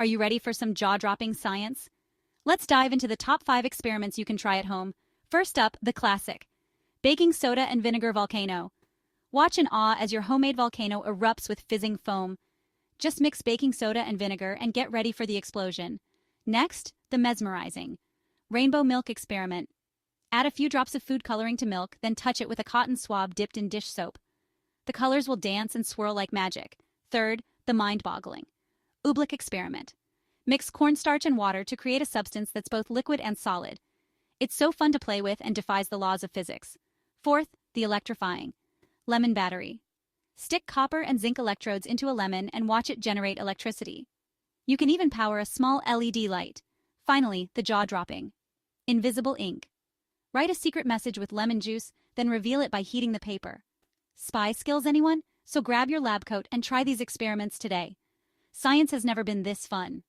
Are you ready for some jaw-dropping science? Let's dive into the top 5 experiments you can try at home. First up, the classic. Baking soda and vinegar volcano. Watch in awe as your homemade volcano erupts with fizzing foam. Just mix baking soda and vinegar and get ready for the explosion. Next, the mesmerizing. Rainbow milk experiment. Add a few drops of food coloring to milk, then touch it with a cotton swab dipped in dish soap. The colors will dance and swirl like magic. Third, the mind-boggling. Oobleck experiment. Mix cornstarch and water to create a substance that's both liquid and solid. It's so fun to play with and defies the laws of physics. Fourth, the electrifying. Lemon battery. Stick copper and zinc electrodes into a lemon and watch it generate electricity. You can even power a small LED light. Finally, the jaw-dropping. Invisible ink. Write a secret message with lemon juice, then reveal it by heating the paper. Spy skills, anyone? So grab your lab coat and try these experiments today. Science has never been this fun.